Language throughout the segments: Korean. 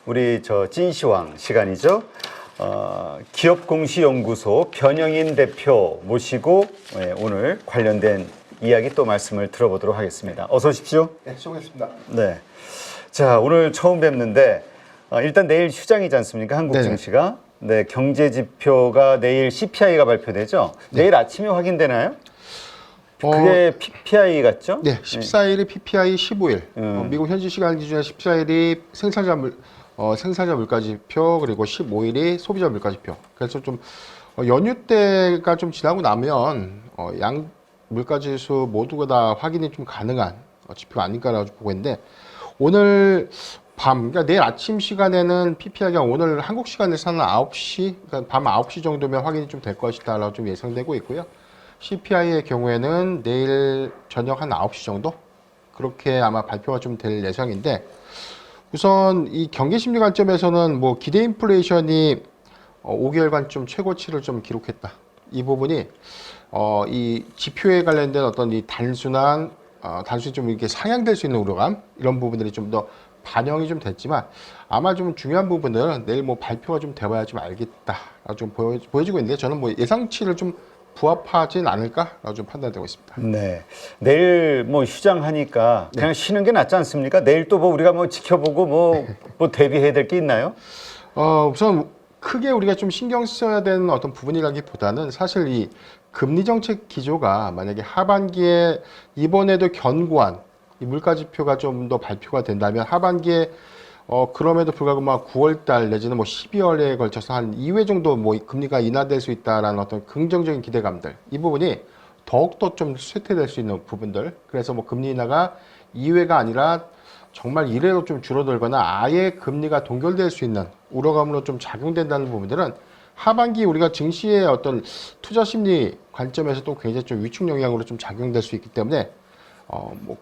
우리 찐시황 시간이죠. 기업공시연구소 변영인 대표 모시고 오늘 관련된 이야기 또 말씀을 들어보도록 하겠습니다. 어서 오십시오. 네, 수고했습니다. 네. 자, 오늘 처음 뵙는데 일단 내일 휴장이지 않습니까? 한국 증시가. 네, 경제 지표가 내일 CPI가 발표되죠. 네. 내일 아침에 확인되나요? 그게 PPI 같죠? 네, 14일이 PPI 15일. 미국 현지 시간 기준에 14일이 생산자 물가지표 그리고 15일이 소비자 물가지표. 그래서 좀 연휴 때가 좀 지나고 나면 양 물가지수 모두가 다 확인이 좀 가능한 지표가 아닐까라고 보고 있는데 오늘 그러니까 내일 아침 시간에는 PPI가 오늘 한국 시간에서는 9시, 그러니까 밤 9시 정도면 확인이 좀 될 것이다라고 좀 예상되고 있고요. CPI의 경우에는 내일 저녁 한 9시 정도? 그렇게 아마 발표가 좀 될 예상인데 우선 이 경기 심리 관점에서는 뭐 기대 인플레이션이 5개월간 좀 최고치를 좀 기록했다. 이 부분이 이 지표에 관련된 어떤 이 단순히 좀 이렇게 상향될 수 있는 우려감 이런 부분들이 좀 더 반영이 좀 됐지만 아마 좀 중요한 부분은 내일 뭐 발표가 좀 돼봐야 좀 알겠다 좀 보여지고 있는데 저는 뭐 예상치를 좀 부합하진 않을까라고 좀 판단되고 있습니다. 네, 내일 뭐 휴장하니까 그냥 쉬는 게 낫지 않습니까? 내일 또 뭐 우리가 뭐 지켜보고 뭐 대비해야 될 게 있나요? 우선 크게 우리가 좀 신경 써야 되는 어떤 부분이라기보다는 사실 이 금리 정책 기조가 만약에 하반기에 이번에도 견고한 이 물가지표가 좀 더 발표가 된다면 하반기에 그럼에도 불구하고 막 9월달 내지는 뭐 12월에 걸쳐서 한 2회 정도 뭐 금리가 인하될 수 있다라는 어떤 긍정적인 기대감들 이 부분이 더욱더 좀 쇠퇴될 수 있는 부분들 그래서 뭐 금리 인하가 2회가 아니라 정말 1회로 좀 줄어들거나 아예 금리가 동결될 수 있는 우려감으로 좀 작용된다는 부분들은 하반기 우리가 증시의 어떤 투자 심리 관점에서도 굉장히 좀 위축 영향으로 좀 작용될 수 있기 때문에 뭐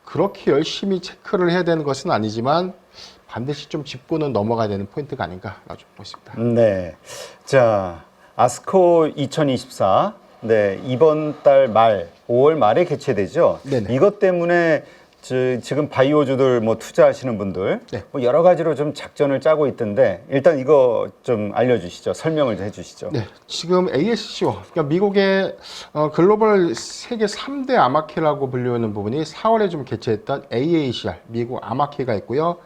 그렇게 열심히 체크를 해야 되는 것은 아니지만 반드시 좀 짚고는 넘어가야 되는 포인트가 아닌가라고 좀 보십니다. 네. 자, 아스코 2024. 네, 이번 달 말, 5월 말에 개최되죠. 네네. 이것 때문에 지금 바이오주들 뭐 투자하시는 분들 네. 뭐 여러 가지로 좀 작전을 짜고 있던데 일단 이거 좀 알려주시죠. 설명을 좀 해주시죠. 네, 지금 ASCO, 그러니까 미국의 글로벌 세계 3대 아마케라고 불리는 부분이 4월에 좀 개최했던 AACR, 미국 아마케가 있고요.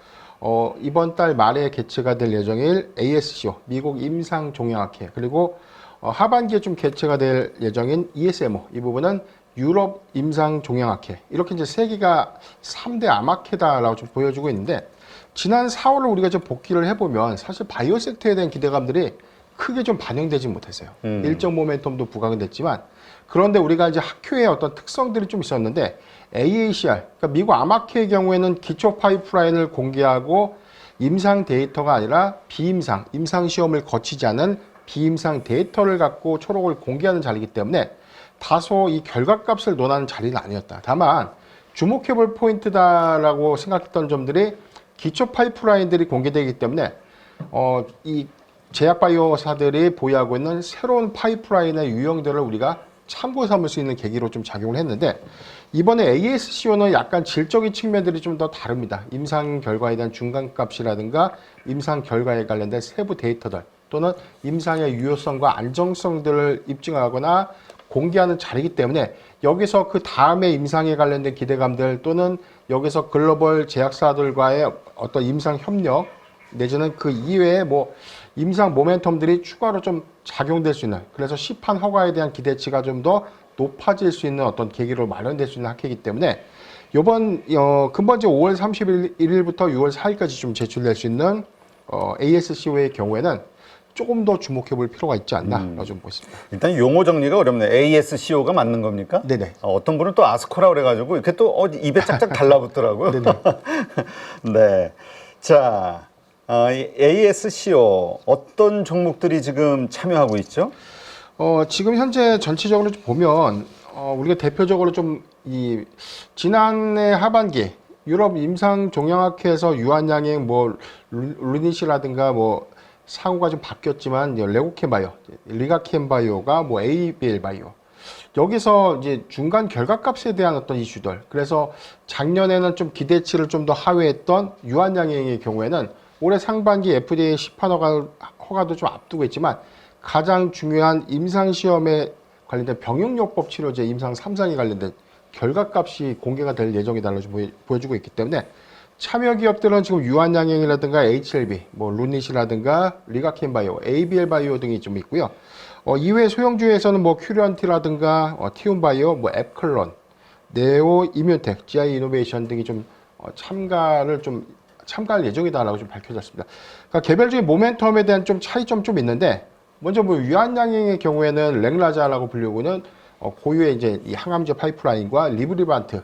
이번 달 말에 개최가 될 예정일 ASCO, 미국 임상종양학회, 그리고 하반기에 좀 개최가 될 예정인 ESMO, 이 부분은 유럽 임상종양학회 이렇게 이제 세 개가 3대 아마케다라고 좀 보여주고 있는데 지난 4월을 우리가 좀 복귀를 해보면 사실 바이오 섹터에 대한 기대감들이 크게 좀 반영되지 못했어요. 일정 모멘텀도 부각은 됐지만 그런데 우리가 이제 학회의 어떤 특성들이 좀 있었는데 AACR, 그러니까 미국 아마케의 경우에는 기초 파이프라인을 공개하고 임상 데이터가 아니라 비임상, 임상 시험을 거치지 않은 비임상 데이터를 갖고 초록을 공개하는 자리이기 때문에 다소 이 결과값을 논하는 자리는 아니었다. 다만 주목해볼 포인트다라고 생각했던 점들이 기초 파이프라인들이 공개되기 때문에 이 제약바이오사들이 보유하고 있는 새로운 파이프라인의 유형들을 우리가 참고 삼을 수 있는 계기로 좀 작용을 했는데 이번에 ASCO는 약간 질적인 측면들이 좀 더 다릅니다. 임상 결과에 대한 중간값이라든가 임상 결과에 관련된 세부 데이터들 또는 임상의 유효성과 안정성들을 입증하거나 공개하는 자리이기 때문에 여기서 그 다음에 임상에 관련된 기대감들 또는 여기서 글로벌 제약사들과의 어떤 임상 협력 내지는 그 이외에 뭐 임상 모멘텀들이 추가로 좀 작용될 수 있는 그래서 시판 허가에 대한 기대치가 좀 더 높아질 수 있는 어떤 계기로 마련될 수 있는 학회이기 때문에 이번 근본적 5월 31일부터 6월 4일까지 좀 제출될 수 있는 ASCO의 경우에는 조금 더 주목해 볼 필요가 있지 않나 좀 보십니다. 일단 용어 정리가 어렵네. ASCO가 맞는 겁니까? 네네. 어떤 분은 또 아스코라 그래가지고 이렇게 또 입에 짝짝 달라붙더라고요. 네네. 네. 자, ASCO 어떤 종목들이 지금 참여하고 있죠? 지금 현재 전체적으로 좀 보면 우리가 대표적으로 좀 지난해 하반기 유럽 임상 종양학회에서 유한양행 뭐 루닛이라든가 뭐 사고가 좀 바뀌었지만 레고캠바이오, 리가캠바이오가 뭐 ABL바이오 여기서 이제 중간 결과값에 대한 어떤 이슈들 그래서 작년에는 좀 기대치를 좀 더 하회했던 유한양행의 경우에는 올해 상반기 FDA 시판 허가도 좀 앞두고 있지만 가장 중요한 임상시험에 관련된 병용요법 치료제 임상 3상에 관련된 결과값이 공개가 될 예정이다라고 보여주고 있기 때문에 참여 기업들은 지금 유한양행이라든가 HLB, 뭐 루닛이라든가 리가켄바이오, ABL바이오 등이 좀 있고요. 이외 소형주에서는 뭐 큐리언티라든가 티움바이오, 뭐 앱클론, 네오 이뮤텍, GI 이노베이션 등이 좀 참가할 예정이다라고 좀 밝혀졌습니다. 그러니까 개별적인 모멘텀에 대한 좀 차이점 좀 있는데 먼저 뭐 유한양행의 경우에는 랭라자라고 불리고는 고유의 이제 이 항암제 파이프라인과 리브리반트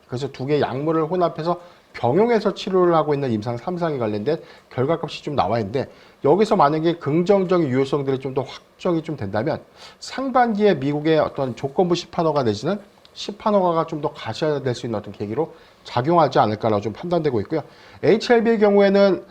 그래서 두 개의 약물을 혼합해서 병용해서 치료를 하고 있는 임상 3상에 관련된 결과값이 좀 나와 있는데 여기서 만약에 긍정적인 유효성들이 좀 더 확정이 좀 된다면 상반기에 미국의 어떤 조건부 시판허가 내지는 시판허가가 좀 더 가시화될 수 있는 어떤 계기로 작용하지 않을까라고 좀 판단되고 있고요. HLB의 경우에는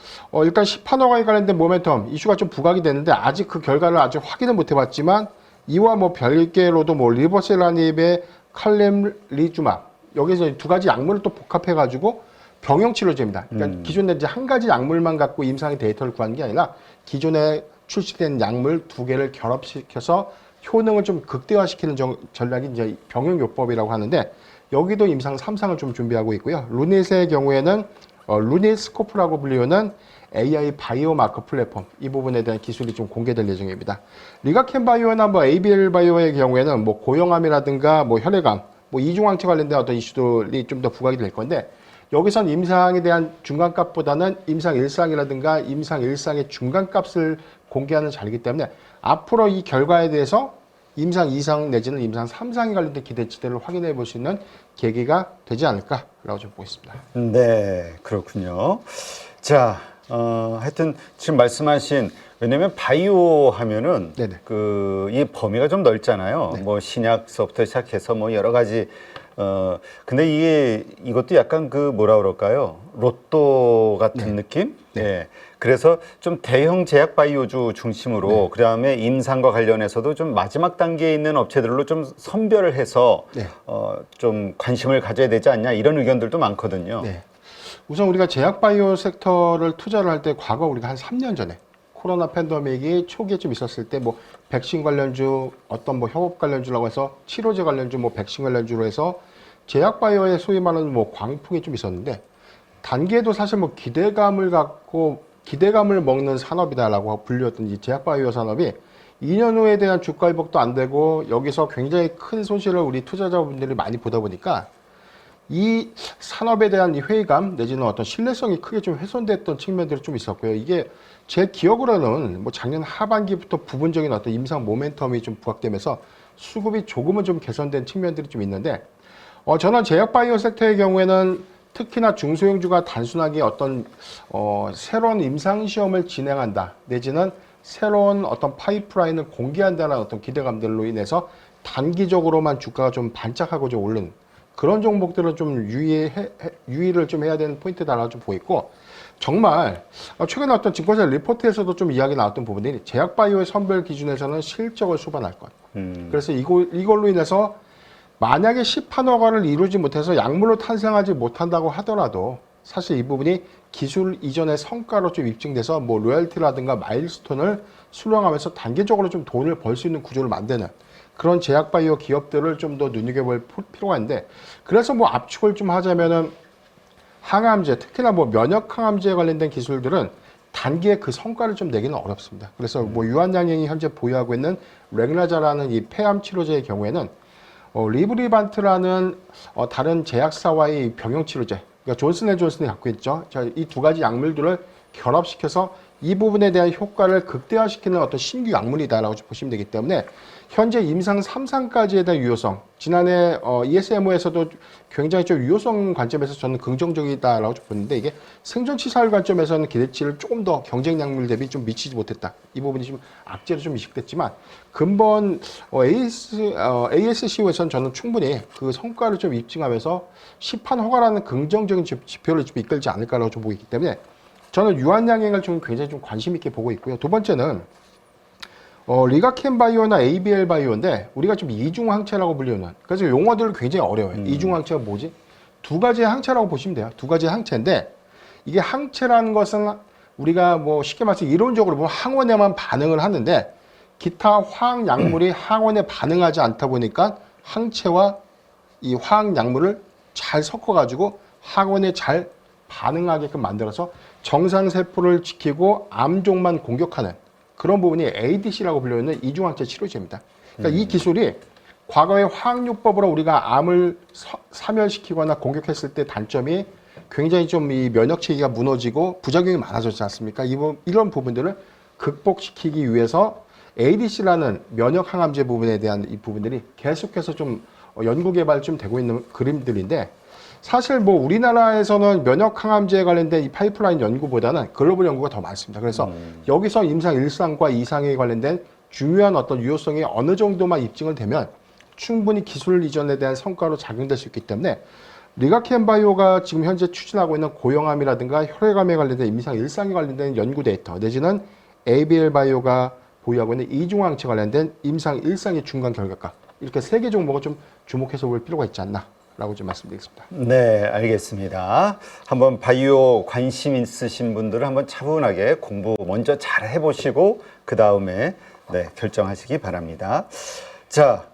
일단 시판허가에 관련된 모멘텀 이슈가 좀 부각이 됐는데 아직 그 결과를 아직 확인을 못 해봤지만 이와 뭐 별개로도 뭐 리버셀라닙의 칼렘리주마 여기서 두 가지 약물을 또 복합해가지고 병용 치료제입니다. 그러니까 기존에 이제 한 가지 약물만 갖고 임상의 데이터를 구하는 게 아니라 기존에 출시된 약물 두 개를 결합시켜서 효능을 좀 극대화시키는 전략이 이제 병용요법이라고 하는데 여기도 임상 3상을 좀 준비하고 있고요. 루닛의 경우에는 루닛 스코프라고 불리우는 AI 바이오마커 플랫폼 이 부분에 대한 기술이 좀 공개될 예정입니다. 리가켄 바이오나 뭐 ABL 바이오의 경우에는 뭐 고형암이라든가 뭐 혈액암, 뭐 이중항체 관련된 어떤 이슈들이 좀 더 부각이 될 건데 여기선 임상에 대한 중간값보다는 임상 1상이라든가 임상 1상의 중간값을 공개하는 자리이기 때문에 앞으로 이 결과에 대해서 임상 2상 내지는 임상 3상에 관련된 기대치들을 확인해 볼 수 있는 계기가 되지 않을까라고 좀 보겠습니다. 네, 그렇군요. 자, 하여튼 지금 말씀하신 왜냐면 바이오 하면은 네네. 이 범위가 좀 넓잖아요. 네. 뭐 신약서부터 시작해서 뭐 여러 가지 근데 이것도 약간 뭐라 그럴까요? 로또 같은 느낌? 네. 예. 그래서 좀 대형 제약 바이오주 중심으로 그다음에 임상과 관련해서도 좀 마지막 단계에 있는 업체들로 좀 선별을 해서 좀 관심을 가져야 되지 않냐 이런 의견들도 많거든요. 네. 우선 우리가 제약 바이오 섹터를 투자를 할 때 과거 우리가 한 3년 전에 코로나 팬데믹이 초기에 좀 있었을 때 뭐 백신 관련주 어떤 뭐 협업 관련주라고 해서 치료제 관련주 뭐 백신 관련주로 해서 제약 바이오의 소위 말하는 뭐 광풍이 좀 있었는데 단계도 사실 뭐 기대감을 먹는 산업이다라고 불렸던 이 제약 바이오 산업이 2년 후에 대한 주가 회복도 안 되고 여기서 굉장히 큰 손실을 우리 투자자분들이 많이 보다 보니까 이 산업에 대한 이 회의감 내지는 어떤 신뢰성이 크게 좀 훼손됐던 측면들이 좀 있었고요. 이게 제 기억으로는 뭐 작년 하반기부터 부분적인 어떤 임상 모멘텀이 좀 부각되면서 수급이 조금은 좀 개선된 측면들이 좀 있는데 저는 제약 바이오 섹터의 경우에는 특히나 중소형주가 단순하게 어떤 새로운 임상 시험을 진행한다 내지는 새로운 어떤 파이프라인을 공개한다는 어떤 기대감들로 인해서 단기적으로만 주가가 좀 반짝하고 좀 오른 그런 종목들은 좀 유의를 좀 해야 되는 포인트다라고 좀 보이고 정말 최근에 어떤 증권사 리포트에서도 좀 이야기 나왔던 부분이 제약 바이오의 선별 기준에서는 실적을 수반할 것. 그래서 이걸로 인해서 만약에 시판 허가를 이루지 못해서 약물로 탄생하지 못한다고 하더라도 사실 이 부분이 기술 이전의 성과로 좀 입증돼서 뭐 로열티라든가 마일스톤을 수령하면서 단계적으로 좀 돈을 벌 수 있는 구조를 만드는 그런 제약 바이오 기업들을 좀 더 눈여겨볼 필요가 있는데 그래서 뭐 압축을 좀 하자면은 항암제 특히나 뭐 면역 항암제에 관련된 기술들은 단기에 그 성과를 좀 내기는 어렵습니다. 그래서 뭐 유한양행이 현재 보유하고 있는 렉라자라는 이 폐암 치료제의 경우에는 리브리반트라는 다른 제약사와의 병용 치료제, 그러니까 존슨앤존슨이 갖고 있죠. 이 두 가지 약물들을 결합시켜서 이 부분에 대한 효과를 극대화시키는 어떤 신규 약물이다라고 보시면 되기 때문에 현재 임상 3상까지에 대한 유효성, 지난해 ESMO에서도 굉장히 좀 유효성 관점에서 저는 긍정적이다라고 보는데 이게 생존치사율 관점에서는 기대치를 조금 더 경쟁 약물 대비 좀 미치지 못했다. 이 부분이 좀 악재로 좀 이식됐지만 근본 ASCO에서는 저는 충분히 그 성과를 좀 입증하면서 시판 허가라는 긍정적인 지표를 좀 이끌지 않을까라고 좀 보기 때문에 저는 유한양행을 좀 굉장히 좀 관심 있게 보고 있고요. 두 번째는 리가켄 바이오나 ABL 바이오인데 우리가 좀 이중 항체라고 불리는 그래서 용어들을 굉장히 어려워요. 이중 항체가 뭐지? 두 가지의 항체라고 보시면 돼요. 두 가지의 항체인데 이게 항체라는 것은 우리가 뭐 쉽게 말해서 이론적으로 보면 항원에만 반응을 하는데 기타 화학 약물이 항원에 반응하지 않다 보니까 항체와 이 화학 약물을 잘 섞어가지고 항원에 잘 반응하게끔 만들어서 정상 세포를 지키고 암종만 공격하는 그런 부분이 ADC라고 불리는 이중항체 치료제입니다. 그러니까 이 기술이 과거의 화학요법으로 우리가 암을 사멸시키거나 공격했을 때 단점이 굉장히 좀 이 면역 체계가 무너지고 부작용이 많아졌지 않습니까? 이런 부분들을 극복시키기 위해서 ADC라는 면역 항암제 부분에 대한 이 부분들이 계속해서 좀 연구 개발 좀 되고 있는 그림들인데 사실 뭐 우리나라에서는 면역 항암제에 관련된 이 파이프라인 연구보다는 글로벌 연구가 더 많습니다. 그래서 여기서 임상 1상과 2상에 관련된 중요한 어떤 유효성이 어느 정도만 입증을 되면 충분히 기술 이전에 대한 성과로 작용될 수 있기 때문에 리가켄바이오가 지금 현재 추진하고 있는 고형암이라든가 혈액암에 관련된 임상 1상에 관련된 연구 데이터 내지는 ABL 바이오가 보유하고 있는 이중항체 관련된 임상 1상의 중간 결과가 이렇게 3개 종목을 좀 주목해서 볼 필요가 있지 않나라고 좀 말씀드리겠습니다. 네, 알겠습니다. 한번 바이오 관심 있으신 분들은 한번 차분하게 공부 먼저 잘 해보시고 그 다음에 네, 결정하시기 바랍니다. 자,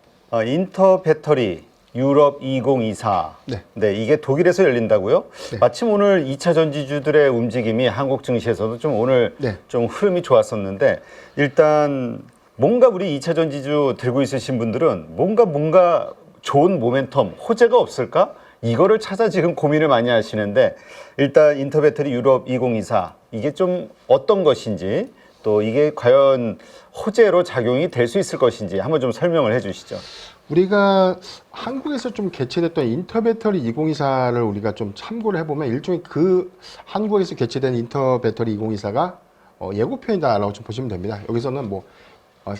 인터 배터리 유럽 2024. 네, 이게 독일에서 열린다고요? 네. 마침 오늘 2차 전지주들의 움직임이 한국 증시에서도 좀 오늘 네. 좀 흐름이 좋았었는데 일단 뭔가 우리 2차 전지주 들고 있으신 분들은 뭔가 좋은 모멘텀, 호재가 없을까? 이거를 찾아 지금 고민을 많이 하시는데 일단 인터배터리 유럽 2024 이게 좀 어떤 것인지 또 이게 과연 호재로 작용이 될 수 있을 것인지 한번 좀 설명을 해 주시죠. 우리가 한국에서 좀 개최됐던 인터배터리 2024를 우리가 좀 참고를 해보면 일종의 그 한국에서 개최된 인터배터리 2024가 예고편이다라고 좀 보시면 됩니다. 여기서는 뭐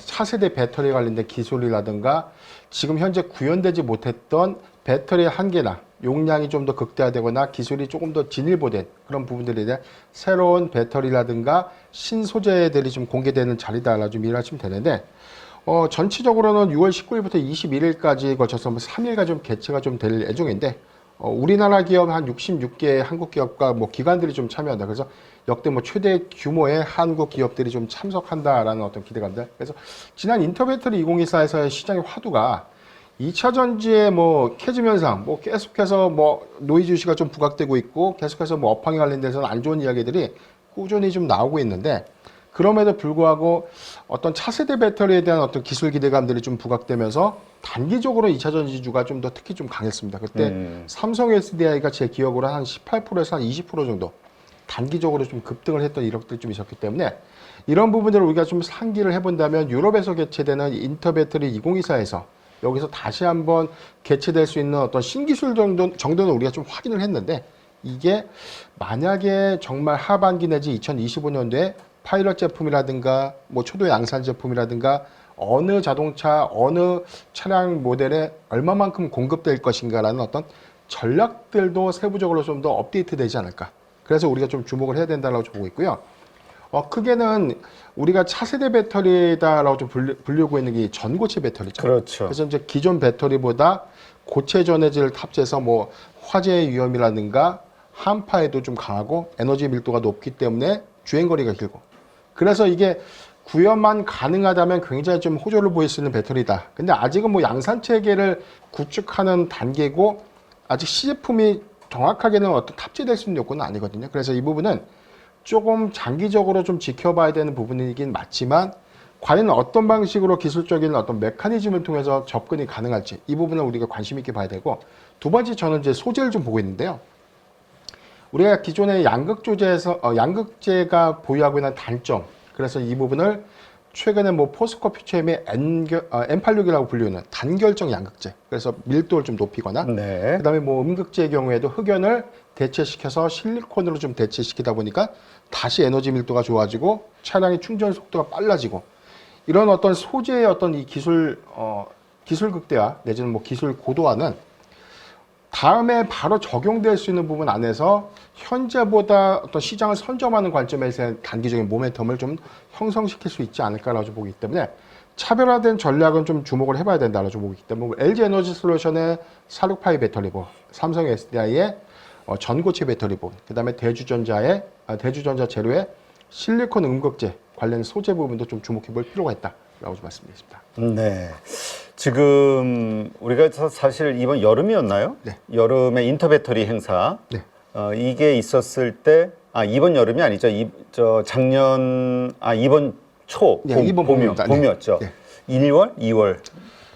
차세대 배터리에 관련된 기술이라든가 지금 현재 구현되지 못했던 배터리의 한계나 용량이 좀 더 극대화되거나 기술이 조금 더 진일보된 그런 부분들에 대한 새로운 배터리라든가 신소재들이 좀 공개되는 자리다라고 좀 이해하시면 되는데 전체적으로는 6월 19일부터 21일까지 거쳐서 3일간 좀 개최가 좀 될 예정인데 우리나라 기업 한 66개 한국 기업과 뭐 기관들이 좀 참여한다. 그래서 역대 뭐 최대 규모의 한국 기업들이 좀 참석한다라는 어떤 기대감들. 그래서 지난 인터배터리 2024에서의 시장의 화두가 2차 전지의 뭐 캐즘 현상, 뭐 계속해서 뭐 노이즈 이슈가 좀 부각되고 있고 계속해서 뭐 업황에 관련돼서는 안 좋은 이야기들이 꾸준히 좀 나오고 있는데 그럼에도 불구하고 어떤 차세대 배터리에 대한 어떤 기술 기대감들이 좀 부각되면서 단기적으로 2차 전지주가 좀 더 특히 좀 강했습니다. 그때 삼성 SDI가 제 기억으로 한 18%에서 한 20% 정도 단기적으로 좀 급등을 했던 이력들이 좀 있었기 때문에 이런 부분들을 우리가 좀 상기를 해본다면 유럽에서 개최되는 인터배터리 2024에서 여기서 다시 한번 개최될 수 있는 어떤 신기술 정도는 우리가 좀 확인을 했는데 이게 만약에 정말 하반기 내지 2025년도에 파일럿 제품이라든가 뭐 초도 양산 제품이라든가 어느 자동차 어느 차량 모델에 얼마만큼 공급될 것인가라는 어떤 전략들도 세부적으로 좀 더 업데이트 되지 않을까. 그래서 우리가 좀 주목을 해야 된다고 보고 있고요. 크게는 우리가 차세대 배터리다라고 좀 불리고 있는 게 전고체 배터리죠. 그렇죠. 그래서 이제 기존 배터리보다 고체 전해질을 탑재해서 뭐 화재 위험이라든가 한파에도 좀 강하고 에너지 밀도가 높기 때문에 주행거리가 길고 그래서 이게 구현만 가능하다면 굉장히 좀 호조를 보일 수 있는 배터리다. 근데 아직은 뭐 양산 체계를 구축하는 단계고 아직 시제품이 정확하게는 어떤 탑재될 수 있는 요건은 아니거든요. 그래서 이 부분은 조금 장기적으로 좀 지켜봐야 되는 부분이긴 맞지만 과연 어떤 방식으로 기술적인 어떤 메커니즘을 통해서 접근이 가능할지 이 부분을 우리가 관심 있게 봐야 되고 두 번째 저는 이제 소재를 좀 보고 있는데요. 우리가 기존의 양극재가 보유하고 있는 단점 그래서 이 부분을 최근에 뭐 포스코 퓨처엠의 M86이라고 불리는 단결정 양극재 그래서 밀도를 좀 높이거나 네. 그다음에 뭐 음극재의 경우에도 흑연을 대체시켜서 실리콘으로 좀 대체시키다 보니까 다시 에너지 밀도가 좋아지고 차량의 충전 속도가 빨라지고 이런 어떤 소재의 어떤 이 기술 극대화 내지는 뭐 기술 고도화는 다음에 바로 적용될 수 있는 부분 안에서 현재보다 어떤 시장을 선점하는 관점에서 단기적인 모멘텀을 좀 형성시킬 수 있지 않을까라고 보기 때문에 차별화된 전략은 좀 주목을 해봐야 된다라고 보기 때문에 LG 에너지 솔루션의 468 배터리본, 삼성 SDI의 전고체 배터리본, 그다음에 대주전자 제로의 실리콘 음극재 관련 소재 부분도 좀 주목해 볼 필요가 있다라고 좀 말씀드리겠습니다. 네. 지금 우리가 사실 이번 여름이었나요? 네. 여름에 인터배터리 행사. 네. 이게 있었을 때, 이번 여름이 아니죠. 이번 초, 네, 이번 봄입니다. 봄이었죠. 네. 1월, 2월.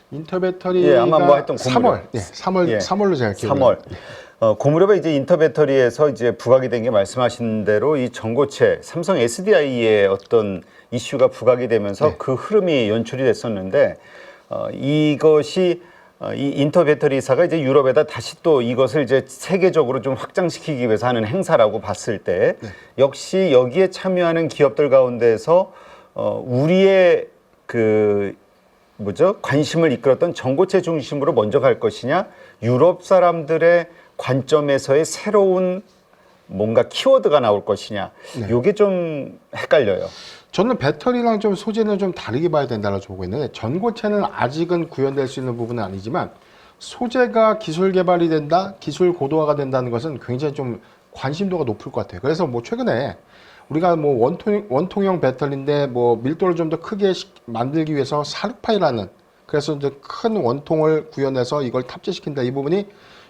인터배터리가 예, 아마 뭐 하여튼 고무료. 3월, 네, 3월, 예. 3월로 제가 기억을 3월. 그 무렵에 이제 인터배터리에서 이제 부각이 된 게 말씀하신 대로 이 전고체, 삼성 SDI의 어떤 이슈가 부각이 되면서 네. 그 흐름이 연출이 됐었는데, 이것이 이 인터배터리사가 이제 유럽에다 다시 또 이것을 이제 세계적으로 좀 확장시키기 위해서 하는 행사라고 봤을 때, 네. 역시 여기에 참여하는 기업들 가운데서 우리의 관심을 이끌었던 전고체 중심으로 먼저 갈 것이냐, 유럽 사람들의 관점에서의 새로운 뭔가 키워드가 나올 것이냐, 이게 좀 헷갈려요. 저는 배터리랑 좀 소재는 좀 다르게 봐야 된다고 보고 있는데, 전고체는 아직은 구현될 수 있는 부분은 아니지만 소재가 기술 개발이 된다, 기술 고도화가 된다는 것은 굉장히 좀 관심도가 높을 것 같아요. 그래서 뭐 최근에 우리가 뭐 원통형 배터리인데 뭐 밀도를 좀 더 크게 만들기 위해서 사르파이라는, 그래서 이제 큰 원통을 구현해서 이걸 탑재시킨다, 이 부분이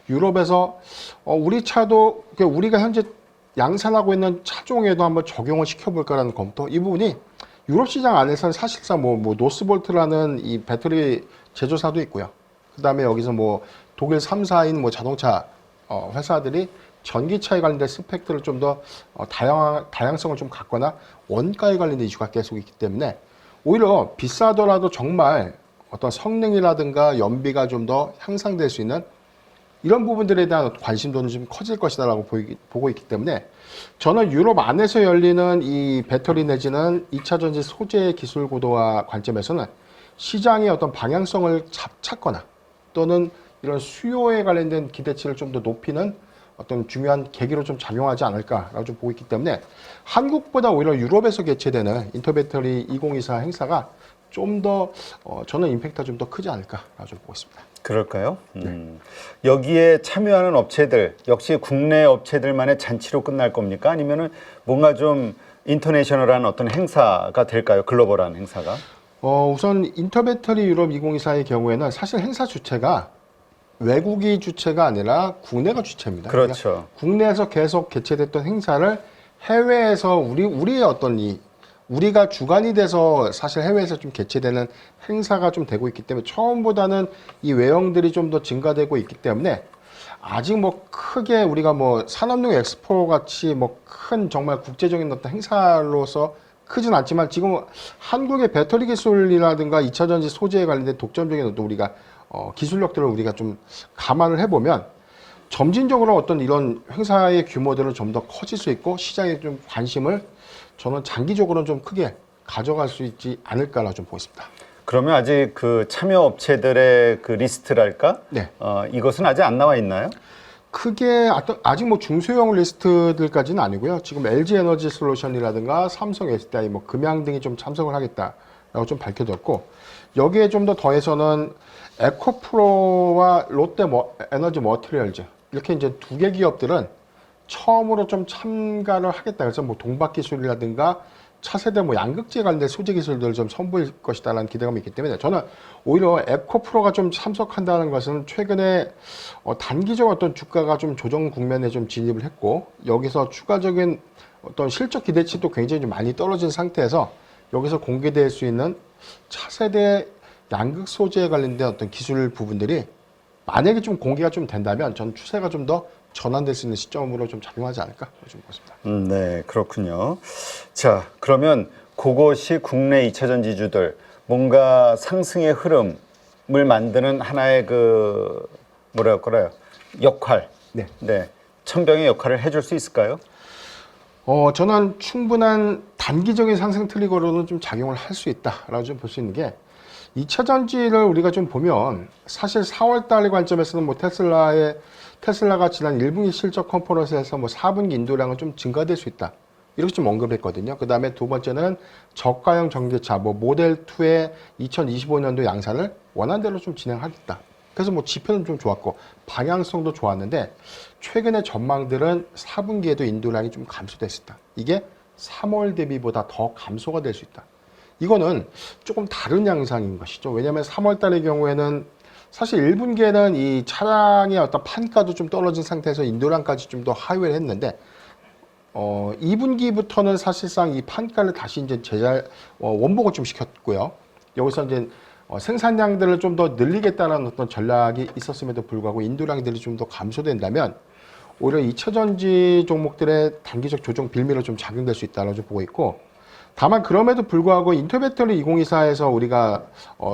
유럽에서 우리 차도 우리가 현재 양산하고 있는 차종에도 한번 적용을 시켜볼까라는 검토, 이 부분이 유럽 시장 안에서는 사실상 뭐 노스볼트라는 이 배터리 제조사도 있고요. 그 다음에 여기서 뭐 독일 3사인 뭐 자동차 회사들이 전기차에 관련된 스펙들을 좀 더 다양성을 좀 갖거나 원가에 관련된 이슈가 계속 있기 때문에 오히려 비싸더라도 정말 어떤 성능이라든가 연비가 좀 더 향상될 수 있는 이런 부분들에 대한 관심도는 좀 커질 것이다라고 보고 있기 때문에, 저는 유럽 안에서 열리는 이 배터리 내지는 2차 전지 소재 기술 고도화 관점에서는 시장의 어떤 방향성을 찾거나 또는 이런 수요에 관련된 기대치를 좀 더 높이는 어떤 중요한 계기로 좀 작용하지 않을까라고 좀 보고 있기 때문에, 한국보다 오히려 유럽에서 개최되는 인터배터리 2024 행사가 좀 더 저는 임팩트가 좀 더 크지 않을까라고 좀 보고 있습니다. 그럴까요? 여기에 참여하는 업체들 역시 국내 업체들만의 잔치로 끝날 겁니까? 아니면은 뭔가 좀 인터내셔널한 어떤 행사가 될까요? 글로벌한 행사가? 우선 인터배터리 유럽 2024의 경우에는 사실 행사 주체가 외국이 주체가 아니라 국내가 주체입니다. 그렇죠. 그러니까 국내에서 계속 개최됐던 행사를 해외에서 우리의 어떤 우리가 주관이 돼서 사실 해외에서 좀 개최되는 행사가 좀 되고 있기 때문에, 처음보다는 이 외형들이 좀 더 증가되고 있기 때문에 아직 뭐 크게 우리가 뭐 산업용 엑스포 같이 뭐 큰 정말 국제적인 어떤 행사로서 크진 않지만, 지금 한국의 배터리 기술이라든가 2차 전지 소재에 관련된 독점적인 어떤 우리가 기술력들을 우리가 좀 감안을 해보면 점진적으로 어떤 이런 행사의 규모들은 좀 더 커질 수 있고 시장에 좀 관심을 저는 장기적으로는 좀 크게 가져갈 수 있지 않을까라고 좀 보겠습니다. 그러면 아직 그 참여 업체들의 그 리스트랄까? 네. 이것은 아직 안 나와 있나요? 크게 아직 뭐 중소형 리스트들까지는 아니고요. 지금 LG 에너지 솔루션이라든가 삼성 SDI, 뭐 금양 등이 좀 참석을 하겠다라고 좀 밝혀졌고, 여기에 좀 더 더해서는 에코프로와 롯데 에너지 머티리얼즈, 이렇게 이제 두 개 기업들은 처음으로 좀 참가를 하겠다. 그래서 뭐 동박 기술이라든가 차세대 뭐 양극재 관련 소재 기술들을 좀 선보일 것이다라는 기대감이 있기 때문에, 저는 오히려 에코프로가 좀 참석한다는 것은 최근에 단기적 어떤 주가가 좀 조정 국면에 좀 진입을 했고, 여기서 추가적인 어떤 실적 기대치도 굉장히 좀 많이 떨어진 상태에서 여기서 공개될 수 있는 차세대 양극 소재에 관련된 어떤 기술 부분들이 만약에 좀 공개가 좀 된다면, 전 추세가 좀 더 전환될 수 있는 시점으로 좀 작용하지 않을까 좀 보겠습니다. 네, 그렇군요. 자, 그러면 그것이 국내 2차 전지주들 뭔가 상승의 흐름을 만드는 하나의 그 뭐라 그럴까요? 역할. 네. 네. 천병의 역할을 해줄 수 있을까요? 저는 충분한 단기적인 상승 트리거로는 좀 작용을 할 수 있다라고 좀 볼 수 있는 게, 2차 전지를 우리가 좀 보면 사실 4월 달의 관점에서는 뭐 테슬라가 지난 1분기 실적 컨퍼런스에서 뭐 4분기 인도량은 좀 증가될 수 있다, 이렇게 좀 언급했거든요. 그 다음에 두 번째는 저가형 전기차 뭐 모델 2의 2025년도 양산을 원한대로 좀 진행하겠다. 그래서 뭐 지표는 좀 좋았고 방향성도 좋았는데, 최근의 전망들은 4분기에도 인도량이 좀 감소됐습니다. 이게 3월 대비보다 더 감소가 될 수 있다. 이거는 조금 다른 양상인 것이죠. 왜냐하면 3월 달의 경우에는 사실 1분기에는 이 차량의 어떤 판가도 좀 떨어진 상태에서 인도량까지 좀 더 하회를 했는데 2분기부터는 사실상 이 판가를 다시 이제 원복을 좀 시켰고요. 여기서 이제 생산량들을 좀 더 늘리겠다는 어떤 전략이 있었음에도 불구하고 인도량들이 좀 더 감소된다면 오히려 2차전지 종목들의 단기적 조정 빌미로 좀 작용될 수 있다고 좀 보고 있고, 다만 그럼에도 불구하고 인터배터리 2024에서 우리가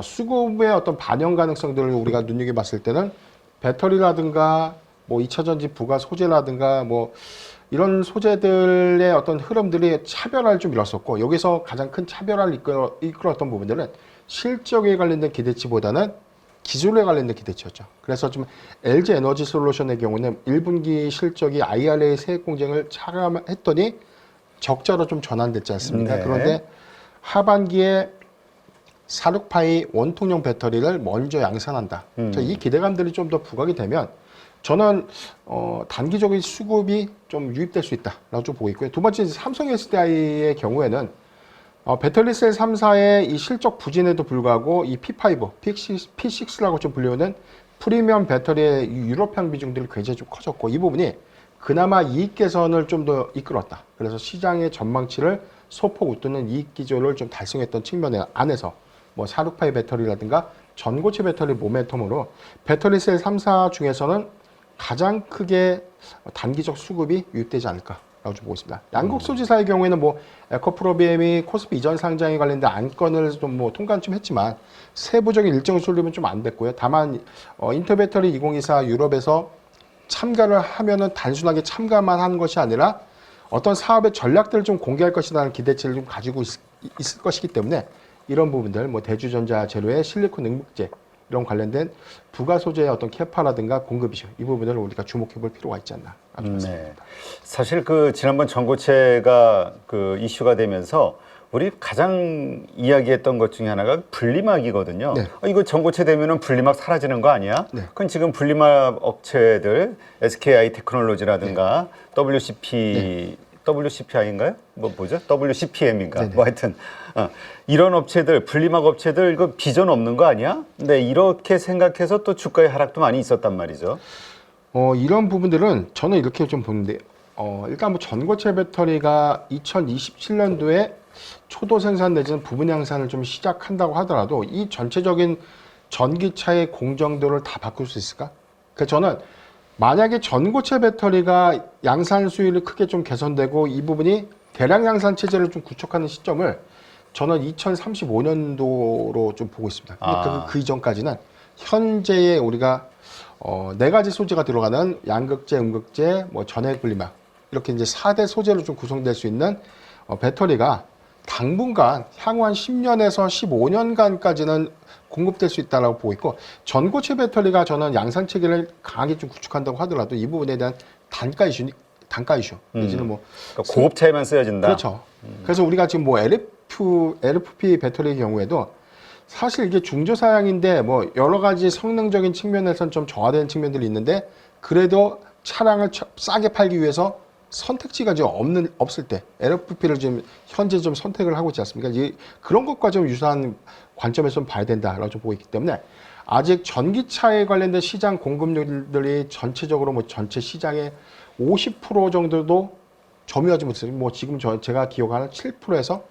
수급의 어떤 반영 가능성들을 우리가 눈여겨봤을 때는 배터리라든가 뭐 2차전지 부가 소재라든가 뭐 이런 소재들의 어떤 흐름들이 차별화를 좀 이뤘었고, 여기서 가장 큰 차별화를 이끌었던 부분들은 실적에 관련된 기대치보다는 기술에 관련된 기대치였죠. 그래서 좀 LG 에너지 솔루션의 경우는 1분기 실적이 IRA 세액 공제를 차감했더니 적자로 좀 전환됐지 않습니까? 네. 그런데 하반기에 46파이 원통형 배터리를 먼저 양산한다. 이 기대감들이 좀 더 부각이 되면 저는 단기적인 수급이 좀 유입될 수 있다라고 좀 보고 있고요. 두 번째, 삼성 SDI의 경우에는 배터리셀 3사의 이 실적 부진에도 불구하고 이 P5, P6라고 좀 불리우는 프리미엄 배터리의 유럽향 비중들이 굉장히 좀 커졌고, 이 부분이 그나마 이익 개선을 좀 더 이끌었다. 그래서 시장의 전망치를 소폭 웃도는 이익 기조를 좀 달성했던 측면 안에서 뭐 46파이 배터리라든가 전고체 배터리 모멘텀으로 배터리셀 3사 중에서는 가장 크게 단기적 수급이 유입되지 않을까라고 좀 보고 있습니다. 양국 소지사의 경우에는 뭐 에코프로비엠이 코스피 이전 상장에 관련된 안건을 좀 뭐 통과는 좀 했지만 세부적인 일정 수립은 좀 안 됐고요. 다만 인터배터리 2024 유럽에서 참가를 하면은 단순하게 참가만 하는 것이 아니라 어떤 사업의 전략들을 좀 공개할 것이라는 기대치를 좀 가지고 있을 것이기 때문에 이런 부분들, 뭐 대주전자 재료의 실리콘 응급제 이런 관련된 부가 소재의 어떤 캐파라든가 공급 이슈, 이 부분을 우리가 주목해 볼 필요가 있지 않나. 네. 사실 그 지난번 전고체가 그 이슈가 되면서 우리 가장 이야기했던 것 중에 하나가 분리막이거든요. 네. 이거 전고체 되면은 분리막 사라지는 거 아니야? 네. 그건 지금 분리막 업체들 SKI 테크놀로지라든가 WCPI인가요? 뭐죠? WCPM인가? 네네. 뭐 하여튼 이런 업체들, 분리막 업체들 이거 비전 없는 거 아니야? 네, 이렇게 생각해서 또 주가의 하락도 많이 있었단 말이죠. 이런 부분들은 저는 이렇게 좀 보는데, 일단 뭐 전고체 배터리가 2027년도에 초도 생산 내지는 부분 양산을 좀 시작한다고 하더라도 이 전체적인 전기차의 공정도를 다 바꿀 수 있을까? 그러니까 저는 만약에 전고체 배터리가 양산 수율이 크게 좀 개선되고 이 부분이 대량 양산 체제를 좀 구축하는 시점을 저는 2035년도로 좀 보고 있습니다. 근데 그 이전까지는 현재의 우리가 네 가지 소재가 들어가는 양극재, 음극재, 뭐 전해 분리막 이렇게 이제 4대 소재로 좀 구성될 수 있는 배터리가 당분간 향후 한 10년에서 15년간까지는 공급될 수 있다고 보고 있고, 전고체 배터리가 저는 양산 체계를 강하게 좀 구축한다고 하더라도 이 부분에대한 단가 이슈 내지는 뭐 그러니까 고급차에만 쓰여진다. 그렇죠. 그래서 우리가 지금 뭐 LFP 배터리의 경우에도 사실 이게 중저사양인데 뭐 여러 가지 성능적인 측면에서는 좀 저하되는 측면들이 있는데, 그래도 차량을 싸게 팔기 위해서 선택지가 좀 없을 때 LFP를 지금 현재 좀 선택을 하고 있지 않습니까? 그런 것과 좀 유사한 관점에서 좀 봐야 된다라고 좀 보고 있기 때문에 아직 전기차에 관련된 시장 공급률들이 전체적으로 뭐 전체 시장의 50% 정도도 점유하지 못해요. 뭐 지금 제가 기억하는 7%에서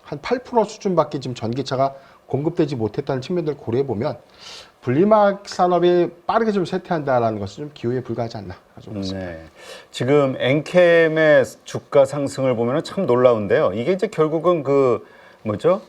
한 8% 수준밖에 지금 전기차가 공급되지 못했다는 측면들을 고려해 보면 분리막 산업이 빠르게 좀 쇠퇴한다라는 것은 좀 기회에 불과하지 않나. 네. 지금 엔캠의 주가 상승을 보면 참 놀라운데요. 이게 이제 결국은 그 뭐죠?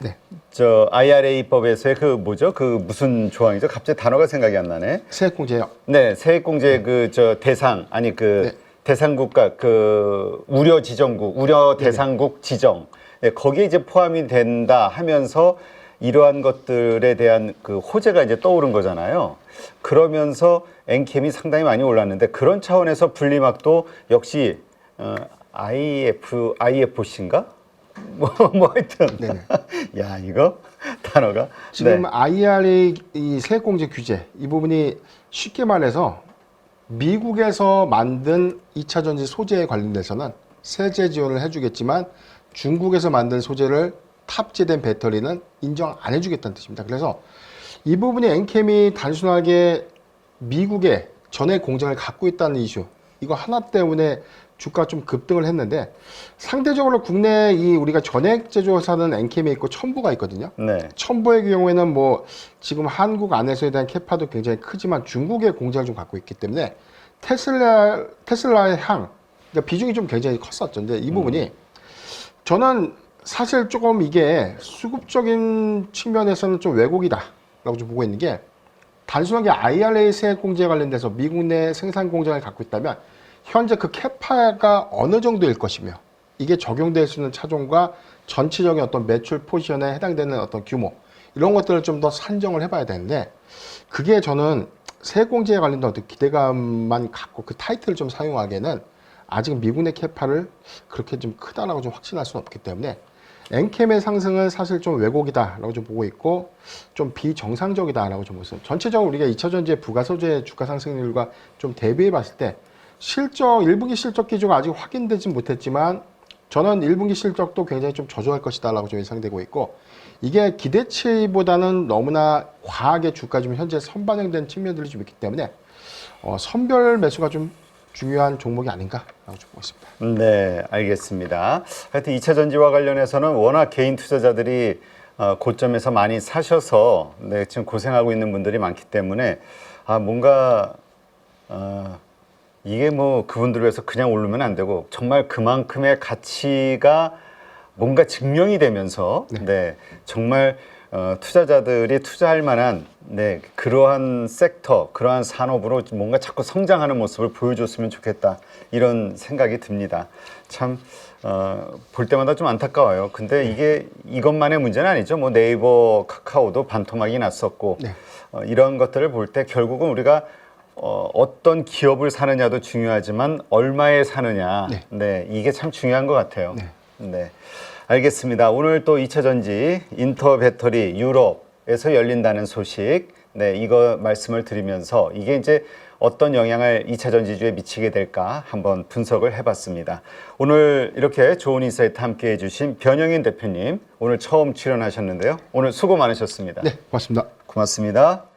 네. 저 IRA법에서의 그 뭐죠? 그 무슨 조항이죠? 갑자기 단어가 생각이 안 나네. 세액공제요. 네, 세액공제 그 저 대상 아니 그 네. 대상국가 그 우려 지정국, 우려 대상국 지정. 네, 거기에 이제 포함이 된다 하면서 이러한 것들에 대한 그 호재가 이제 떠오른 거잖아요. 그러면서 엔캠이 상당히 많이 올랐는데, 그런 차원에서 분리막도 역시 IFC인가? 뭐 하여튼. 네네. 야, 이거 단어가. 지금 네. IRA 이 세액공제 규제 이 부분이 쉽게 말해서 미국에서 만든 2차 전지 소재에 관련돼서는 세제 지원을 해주겠지만 중국에서 만든 소재를 탑재된 배터리는 인정 안 해주겠다는 뜻입니다. 그래서 이 부분이 엔캠이 단순하게 미국에 전액 공장을 갖고 있다는 이슈, 이거 하나 때문에 주가 좀 급등을 했는데, 상대적으로 국내 이 우리가 전액 제조사는 엔캠이 있고 첨부가 있거든요. 네. 첨부의 경우에는 뭐 지금 한국 안에서에 대한 캐파도 굉장히 크지만 중국의 공장을 좀 갖고 있기 때문에 테슬라의 향, 그러니까 비중이 좀 굉장히 컸었죠. 근데 이 부분이 저는 사실 조금 이게 수급적인 측면에서는 좀 왜곡이다라고 좀 보고 있는 게, 단순하게 IRA 세액 공제에 관련돼서 미국 내 생산 공장을 갖고 있다면 현재 그 캐파가 어느 정도일 것이며 이게 적용될 수 있는 차종과 전체적인 어떤 매출 포지션에 해당되는 어떤 규모, 이런 것들을 좀 더 산정을 해봐야 되는데, 그게 저는 세액 공제에 관련된 어떤 기대감만 갖고 그 타이틀을 좀 사용하기에는 아직 미국 내 캐파를 그렇게 좀 크다라고 좀 확신할 수는 없기 때문에 엔캠의 상승은 사실 좀 왜곡이다라고 좀 보고 있고, 좀 비정상적이다라고 좀 보고 있어요. 전체적으로 우리가 2차 전지의 부가 소재 주가 상승률과 좀 대비해 봤을 때 실적 1분기 실적 기조가 아직 확인되진 못했지만 저는 1분기 실적도 굉장히 좀 저조할 것이다라고 좀 예상되고 있고, 이게 기대치보다는 너무나 과하게 주가 좀 현재 선반영된 측면들이 좀 있기 때문에 선별 매수가 좀 중요한 종목이 아닌가라고 좀 보고 있습니다. 네, 알겠습니다. 하여튼 2차 전지와 관련해서는 워낙 개인 투자자들이 고점에서 많이 사셔서 네, 지금 고생하고 있는 분들이 많기 때문에 뭔가 이게 뭐 그분들을 위해서 그냥 오르면 안 되고 정말 그만큼의 가치가 뭔가 증명이 되면서 네, 정말 투자자들이 투자할 만한 네, 그러한 섹터, 그러한 산업으로 뭔가 자꾸 성장하는 모습을 보여줬으면 좋겠다, 이런 생각이 듭니다. 참 볼 때마다 좀 안타까워요. 근데 이게 이것만의 문제는 아니죠. 뭐 네이버, 카카오도 반토막이 났었고 네. 이런 것들을 볼 때 결국은 우리가 어떤 기업을 사느냐도 중요하지만 얼마에 사느냐, 네. 네, 이게 참 중요한 것 같아요. 네. 네, 알겠습니다. 오늘 또 2차 전지 인터 배터리 유럽에서 열린다는 소식, 네, 이거 말씀을 드리면서 이게 이제 어떤 영향을 2차 전지주에 미치게 될까 한번 분석을 해봤습니다. 오늘 이렇게 좋은 인사이트 함께 해주신 변영인 대표님, 오늘 처음 출연하셨는데요. 오늘 수고 많으셨습니다. 네, 고맙습니다. 고맙습니다.